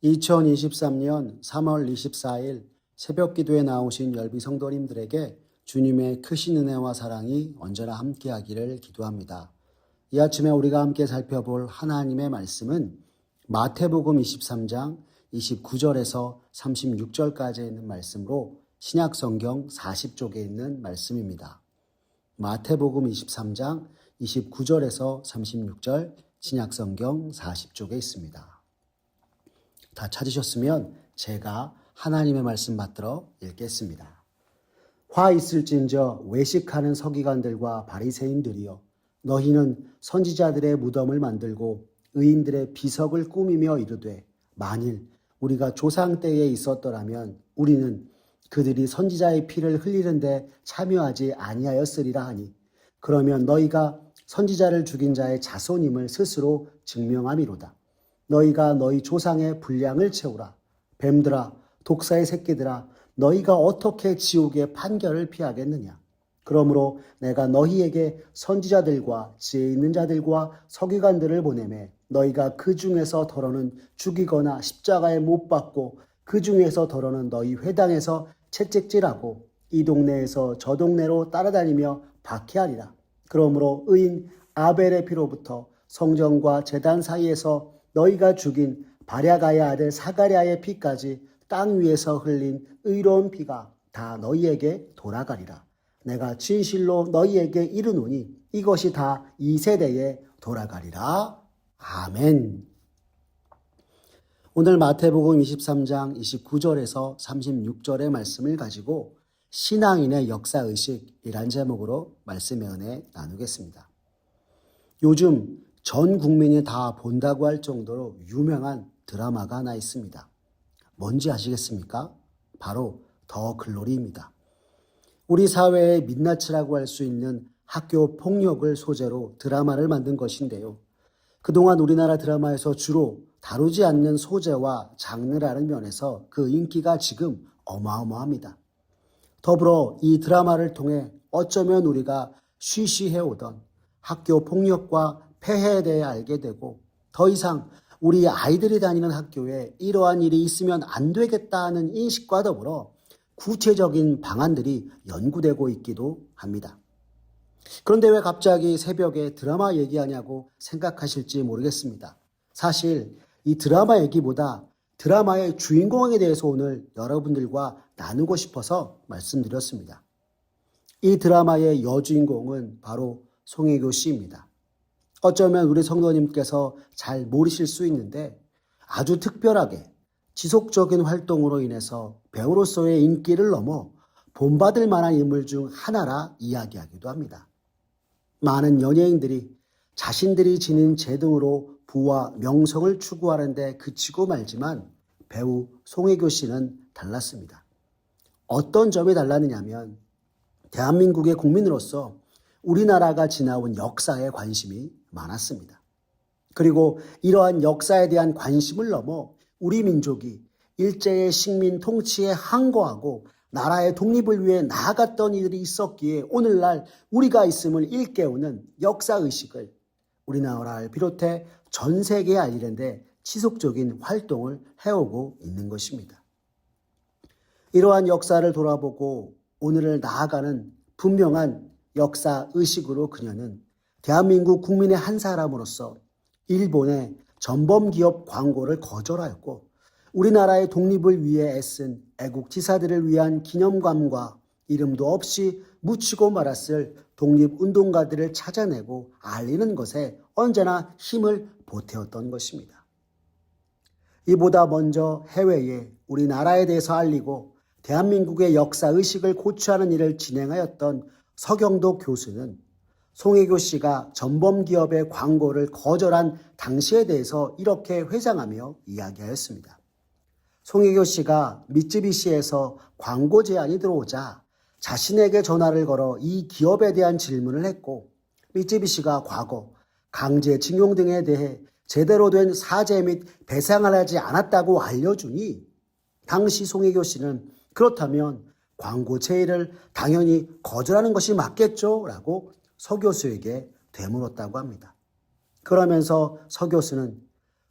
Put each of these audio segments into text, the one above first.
2023년 3월 24일 새벽 기도에 나오신 열비 성도님들에게 주님의 크신 은혜와 사랑이 언제나 함께하기를 기도합니다. 이 아침에 우리가 함께 살펴볼 하나님의 말씀은 마태복음 23장 29절에서 36절까지 있는 말씀으로 신약성경 40쪽에 있는 말씀입니다. 마태복음 23장 29절에서 36절 신약성경 40쪽에 있습니다. 다 찾으셨으면 제가 하나님의 말씀 받들어 읽겠습니다. 화 있을진저 외식하는 서기관들과 바리새인들이여, 너희는 선지자들의 무덤을 만들고 의인들의 비석을 꾸미며 이르되, 만일 우리가 조상 때에 있었더라면 우리는 그들이 선지자의 피를 흘리는데 참여하지 아니하였으리라 하니, 그러면 너희가 선지자를 죽인 자의 자손임을 스스로 증명함이로다. 너희가 너희 조상의 분량을 채우라. 뱀들아, 독사의 새끼들아, 너희가 어떻게 지옥의 판결을 피하겠느냐. 그러므로 내가 너희에게 선지자들과 지혜 있는 자들과 서기관들을 보내매 너희가 그 중에서 더러는 죽이거나 십자가에 못 박고 그 중에서 더러는 너희 회당에서 채찍질하고 이 동네에서 저 동네로 따라다니며 박해하리라. 그러므로 의인 아벨의 피로부터 성전과 제단 사이에서 너희가 죽인 바랴가의 아들 사가랴의 피까지 땅 위에서 흘린 의로운 피가 다 너희에게 돌아가리라. 내가 진실로 너희에게 이르노니 이것이 다 이 세대에 돌아가리라. 아멘. 오늘 마태복음 23장 29절에서 36절의 말씀을 가지고 신앙인의 역사의식이란 제목으로 말씀의 은혜 나누겠습니다. 요즘 전 국민이 다 본다고 할 정도로 유명한 드라마가 하나 있습니다. 뭔지 아시겠습니까? 바로 더 글로리입니다. 우리 사회의 민낯이라고 할 수 있는 학교 폭력을 소재로 드라마를 만든 것인데요. 그동안 우리나라 드라마에서 주로 다루지 않는 소재와 장르라는 면에서 그 인기가 지금 어마어마합니다. 더불어 이 드라마를 통해 어쩌면 우리가 쉬쉬해오던 학교 폭력과 폐해에 대해 알게 되고 더 이상 우리 아이들이 다니는 학교에 이러한 일이 있으면 안 되겠다는 인식과 더불어 구체적인 방안들이 연구되고 있기도 합니다. 그런데 왜 갑자기 새벽에 드라마 얘기하냐고 생각하실지 모르겠습니다. 사실 이 드라마 얘기보다 드라마의 주인공에 대해서 오늘 여러분들과 나누고 싶어서 말씀드렸습니다. 이 드라마의 여주인공은 바로 송혜교 씨입니다. 어쩌면 우리 성도님께서 잘 모르실 수 있는데 아주 특별하게 지속적인 활동으로 인해서 배우로서의 인기를 넘어 본받을 만한 인물 중 하나라 이야기하기도 합니다. 많은 연예인들이 자신들이 지닌 재능으로 부와 명성을 추구하는 데 그치고 말지만 배우 송혜교 씨는 달랐습니다. 어떤 점이 달랐느냐면 대한민국의 국민으로서 우리나라가 지나온 역사에 관심이 많았습니다. 그리고 이러한 역사에 대한 관심을 넘어 우리 민족이 일제의 식민 통치에 항거하고 나라의 독립을 위해 나아갔던 이들이 있었기에 오늘날 우리가 있음을 일깨우는 역사의식을 우리나라를 비롯해 전 세계에 알리는 데 지속적인 활동을 해오고 있는 것입니다. 이러한 역사를 돌아보고 오늘을 나아가는 분명한 역사의식으로 그녀는 대한민국 국민의 한 사람으로서 일본의 전범기업 광고를 거절하였고 우리나라의 독립을 위해 애쓴 애국지사들을 위한 기념관과 이름도 없이 묻히고 말았을 독립운동가들을 찾아내고 알리는 것에 언제나 힘을 보태었던 것입니다. 이보다 먼저 해외에 우리나라에 대해서 알리고 대한민국의 역사의식을 고취하는 일을 진행하였던 서경도 교수는 송혜교 씨가 전범기업의 광고를 거절한 당시에 대해서 이렇게 회상하며 이야기하였습니다. 송혜교 씨가 미쯔비시에서 광고 제안이 들어오자 자신에게 전화를 걸어 이 기업에 대한 질문을 했고 미쯔비시가 과거 강제징용 등에 대해 제대로 된 사죄 및 배상을 하지 않았다고 알려주니 당시 송혜교 씨는 그렇다면 광고 제의를 당연히 거절하는 것이 맞겠죠? 라고 서 교수에게 되물었다고 합니다. 그러면서 서 교수는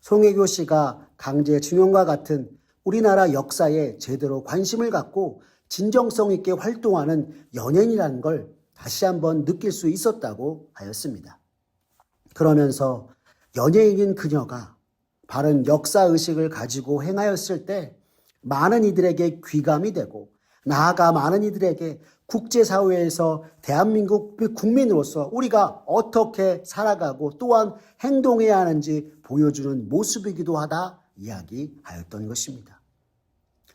송혜교 씨가 강제징용과 같은 우리나라 역사에 제대로 관심을 갖고 진정성 있게 활동하는 연예인이라는 걸 다시 한번 느낄 수 있었다고 하였습니다. 그러면서 연예인인 그녀가 바른 역사의식을 가지고 행하였을 때 많은 이들에게 귀감이 되고 나아가 많은 이들에게 국제사회에서 대한민국 국민으로서 우리가 어떻게 살아가고 또한 행동해야 하는지 보여주는 모습이기도 하다 이야기하였던 것입니다.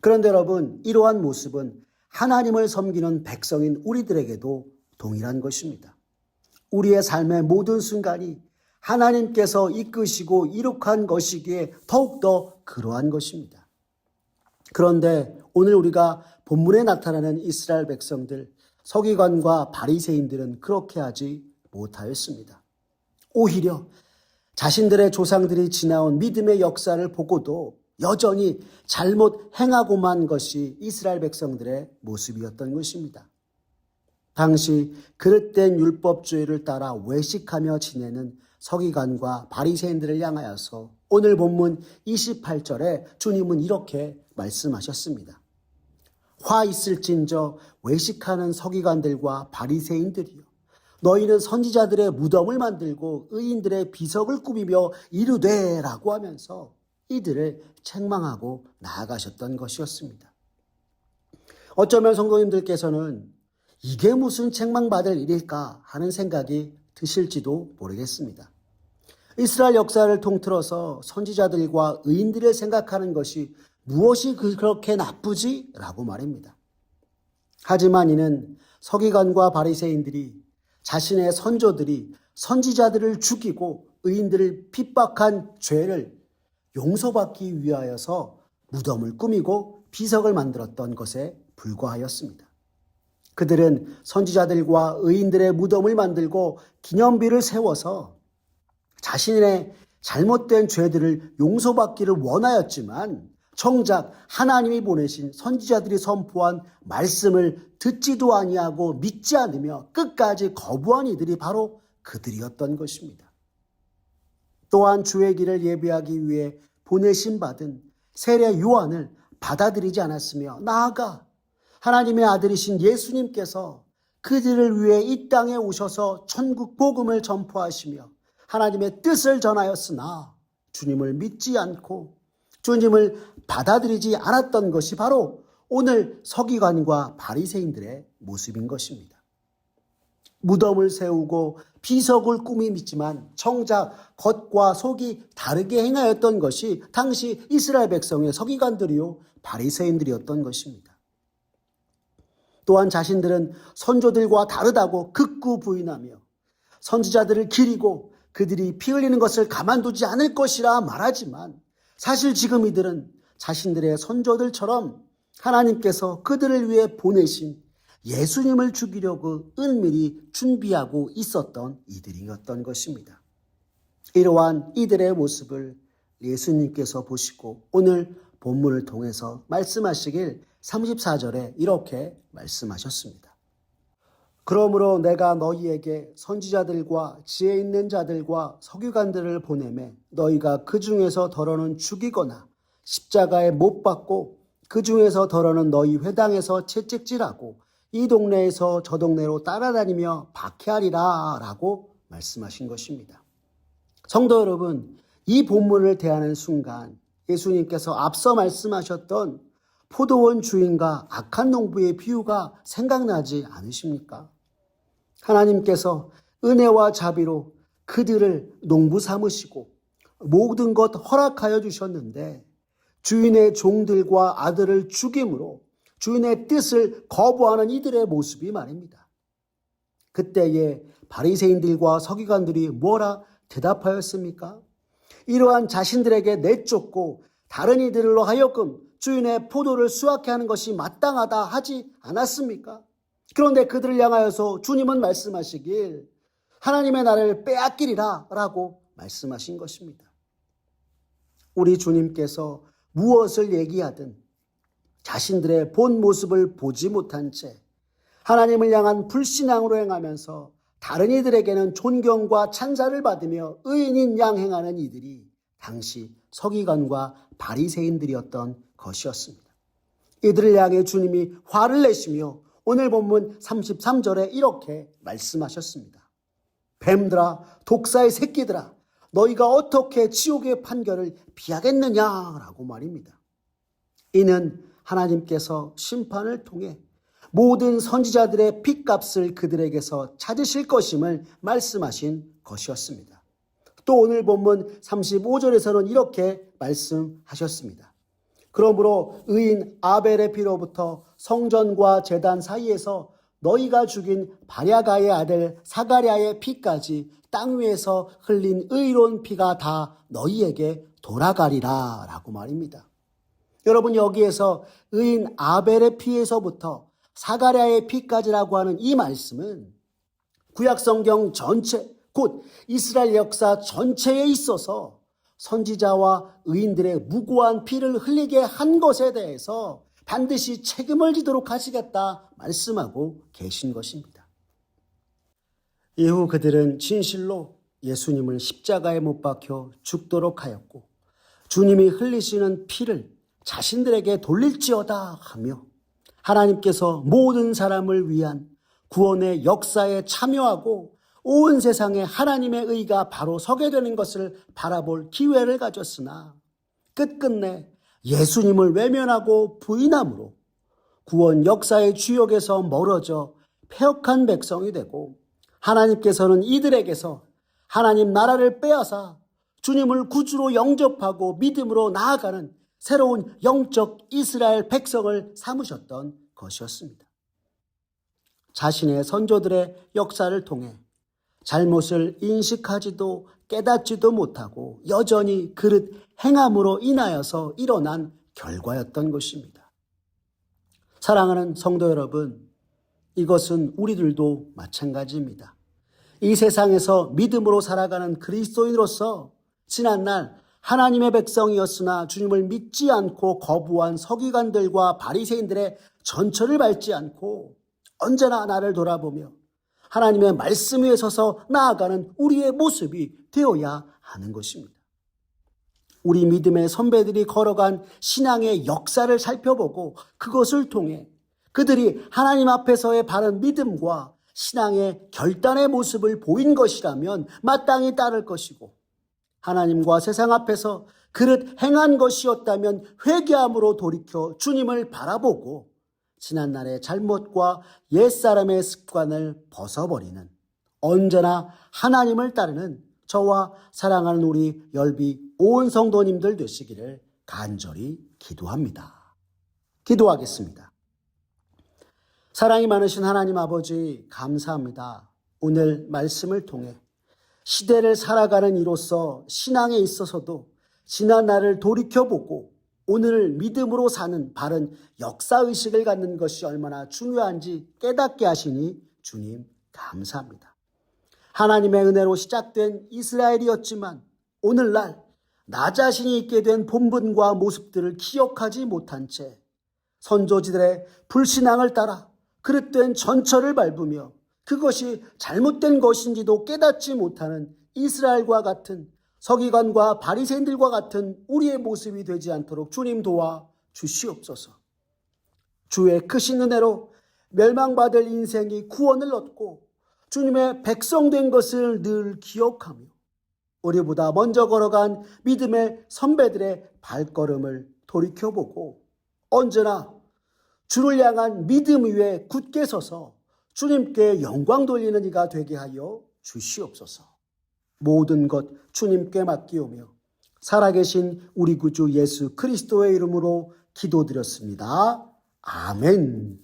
그런데 여러분, 이러한 모습은 하나님을 섬기는 백성인 우리들에게도 동일한 것입니다. 우리의 삶의 모든 순간이 하나님께서 이끄시고 이룩한 것이기에 더욱더 그러한 것입니다. 그런데 오늘 우리가 본문에 나타나는 이스라엘 백성들, 서기관과 바리새인들은 그렇게 하지 못하였습니다. 오히려 자신들의 조상들이 지나온 믿음의 역사를 보고도 여전히 잘못 행하고만 것이 이스라엘 백성들의 모습이었던 것입니다. 당시 그릇된 율법주의를 따라 외식하며 지내는 서기관과 바리새인들을 향하여서 오늘 본문 28절에 주님은 이렇게 말씀하셨습니다. 화 있을진저 외식하는 서기관들과 바리새인들이요, 너희는 선지자들의 무덤을 만들고 의인들의 비석을 꾸미며 이르되 라고 하면서 이들을 책망하고 나아가셨던 것이었습니다. 어쩌면 성도님들께서는 이게 무슨 책망받을 일일까 하는 생각이 드실지도 모르겠습니다. 이스라엘 역사를 통틀어서 선지자들과 의인들을 생각하는 것이 무엇이 그렇게 나쁘지? 라고 말입니다. 하지만 이는 서기관과 바리새인들이 자신의 선조들이 선지자들을 죽이고 의인들을 핍박한 죄를 용서받기 위하여서 무덤을 꾸미고 비석을 만들었던 것에 불과하였습니다. 그들은 선지자들과 의인들의 무덤을 만들고 기념비를 세워서 자신의 잘못된 죄들을 용서받기를 원하였지만 정작 하나님이 보내신 선지자들이 선포한 말씀을 듣지도 아니하고 믿지 않으며 끝까지 거부한 이들이 바로 그들이었던 것입니다. 또한 주의 길을 예비하기 위해 보내신 받은 세례 요한을 받아들이지 않았으며 나아가 하나님의 아들이신 예수님께서 그들을 위해 이 땅에 오셔서 천국 복음을 전포하시며 하나님의 뜻을 전하였으나 주님을 믿지 않고 주님을 받아들이지 않았던 것이 바로 오늘 서기관과 바리새인들의 모습인 것입니다. 무덤을 세우고 비석을 꾸미지만 정작 겉과 속이 다르게 행하였던 것이 당시 이스라엘 백성의 서기관들이요 바리새인들이었던 것입니다. 또한 자신들은 선조들과 다르다고 극구 부인하며 선지자들을 기리고 그들이 피 흘리는 것을 가만두지 않을 것이라 말하지만 사실 지금 이들은 자신들의 선조들처럼 하나님께서 그들을 위해 보내신 예수님을 죽이려고 은밀히 준비하고 있었던 이들이었던 것입니다. 이러한 이들의 모습을 예수님께서 보시고 오늘 본문을 통해서 말씀하시길 34절에 이렇게 말씀하셨습니다. 그러므로 내가 너희에게 선지자들과 지혜 있는 자들과 서기관들을 보내매 너희가 그 중에서 더러는 죽이거나 십자가에 못 박고 그 중에서 더러는 너희 회당에서 채찍질하고 이 동네에서 저 동네로 따라다니며 박해하리라 라고 말씀하신 것입니다. 성도 여러분, 이 본문을 대하는 순간 예수님께서 앞서 말씀하셨던 포도원 주인과 악한 농부의 비유가 생각나지 않으십니까? 하나님께서 은혜와 자비로 그들을 농부 삼으시고 모든 것 허락하여 주셨는데 주인의 종들과 아들을 죽임으로 주인의 뜻을 거부하는 이들의 모습이 말입니다. 그때에 바리새인들과 서기관들이 뭐라 대답하였습니까? 이러한 자신들에게 내쫓고 다른 이들로 하여금 주인의 포도를 수확해 하는 것이 마땅하다 하지 않았습니까? 그런데 그들을 향하여서 주님은 말씀하시길 하나님의 나라를 빼앗기리라 라고 말씀하신 것입니다. 우리 주님께서 무엇을 얘기하든 자신들의 본 모습을 보지 못한 채 하나님을 향한 불신앙으로 행하면서 다른 이들에게는 존경과 찬사를 받으며 의인인 양 행하는 이들이 당시 서기관과 바리새인들이었던 것이었습니다. 이들을 향해 주님이 화를 내시며 오늘 본문 33절에 이렇게 말씀하셨습니다. 뱀들아, 독사의 새끼들아, 너희가 어떻게 지옥의 판결을 피하겠느냐라고 말입니다. 이는 하나님께서 심판을 통해 모든 선지자들의 핏값을 그들에게서 찾으실 것임을 말씀하신 것이었습니다. 또 오늘 본문 35절에서는 이렇게 말씀하셨습니다. 그러므로 의인 아벨의 피로부터 성전과 제단 사이에서 너희가 죽인 바랴가의 아들 사가랴의 피까지 땅 위에서 흘린 의로운 피가 다 너희에게 돌아가리라 라고 말입니다. 여러분, 여기에서 의인 아벨의 피에서부터 사가랴의 피까지라고 하는 이 말씀은 구약성경 전체, 곧 이스라엘 역사 전체에 있어서 선지자와 의인들의 무고한 피를 흘리게 한 것에 대해서 반드시 책임을 지도록 하시겠다 말씀하고 계신 것입니다. 이후 그들은 진실로 예수님을 십자가에 못 박혀 죽도록 하였고 주님이 흘리시는 피를 자신들에게 돌릴지어다 하며 하나님께서 모든 사람을 위한 구원의 역사에 참여하고 온 세상에 하나님의 의가 바로 서게 되는 것을 바라볼 기회를 가졌으나 끝끝내 예수님을 외면하고 부인함으로 구원 역사의 주역에서 멀어져 패역한 백성이 되고 하나님께서는 이들에게서 하나님 나라를 빼앗아 주님을 구주로 영접하고 믿음으로 나아가는 새로운 영적 이스라엘 백성을 삼으셨던 것이었습니다. 자신의 선조들의 역사를 통해 잘못을 인식하지도 깨닫지도 못하고 여전히 그릇 행함으로 인하여서 일어난 결과였던 것입니다. 사랑하는 성도 여러분, 이것은 우리들도 마찬가지입니다. 이 세상에서 믿음으로 살아가는 그리스도인으로서 지난날 하나님의 백성이었으나 주님을 믿지 않고 거부한 서기관들과 바리새인들의 전철을 밟지 않고 언제나 나를 돌아보며 하나님의 말씀 위에 서서 나아가는 우리의 모습이 되어야 하는 것입니다. 우리 믿음의 선배들이 걸어간 신앙의 역사를 살펴보고 그것을 통해 그들이 하나님 앞에서의 바른 믿음과 신앙의 결단의 모습을 보인 것이라면 마땅히 따를 것이고 하나님과 세상 앞에서 그릇 행한 것이었다면 회개함으로 돌이켜 주님을 바라보고 지난날의 잘못과 옛사람의 습관을 벗어버리는 언제나 하나님을 따르는 저와 사랑하는 우리 열비 온 성도님들 되시기를 간절히 기도합니다. 기도하겠습니다. 사랑이 많으신 하나님 아버지, 감사합니다. 오늘 말씀을 통해 시대를 살아가는 이로서 신앙에 있어서도 지난날을 돌이켜보고 오늘을 믿음으로 사는 바른 역사의식을 갖는 것이 얼마나 중요한지 깨닫게 하시니 주님 감사합니다. 하나님의 은혜로 시작된 이스라엘이었지만 오늘날 나 자신이 있게 된 본분과 모습들을 기억하지 못한 채 선조지들의 불신앙을 따라 그릇된 전철을 밟으며 그것이 잘못된 것인지도 깨닫지 못하는 이스라엘과 같은 서기관과 바리새인들과 같은 우리의 모습이 되지 않도록 주님 도와 주시옵소서. 주의 크신 은혜로 멸망받을 인생이 구원을 얻고 주님의 백성된 것을 늘 기억하며 우리보다 먼저 걸어간 믿음의 선배들의 발걸음을 돌이켜보고 언제나 주를 향한 믿음 위에 굳게 서서 주님께 영광 돌리는 이가 되게 하여 주시옵소서. 모든 것 주님께 맡기오며 살아계신 우리 구주 예수 그리스도의 이름으로 기도드렸습니다. 아멘.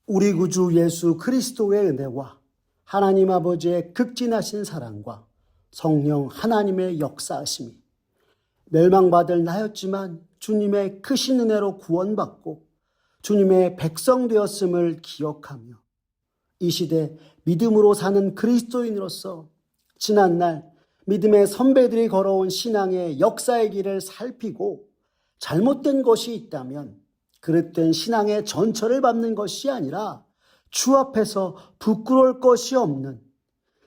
우리 구주 예수 그리스도의 은혜와 하나님 아버지의 극진하신 사랑과 성령 하나님의 역사하심이 멸망받을 나였지만 주님의 크신 은혜로 구원받고 주님의 백성 되었음을 기억하며 이 시대 믿음으로 사는 그리스도인으로서 지난날 믿음의 선배들이 걸어온 신앙의 역사의 길을 살피고 잘못된 것이 있다면 그릇된 신앙의 전철을 밟는 것이 아니라 주 앞에서 부끄러울 것이 없는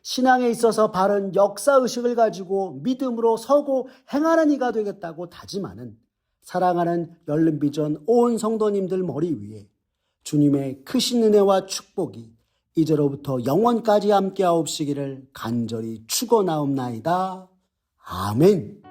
신앙에 있어서 바른 역사의식을 가지고 믿음으로 서고 행하는 이가 되겠다고 다짐하는 사랑하는 열린비전 온 성도님들 머리 위에 주님의 크신 은혜와 축복이 이제로부터 영원까지 함께하옵시기를 간절히 축원하옵나이다. 아멘.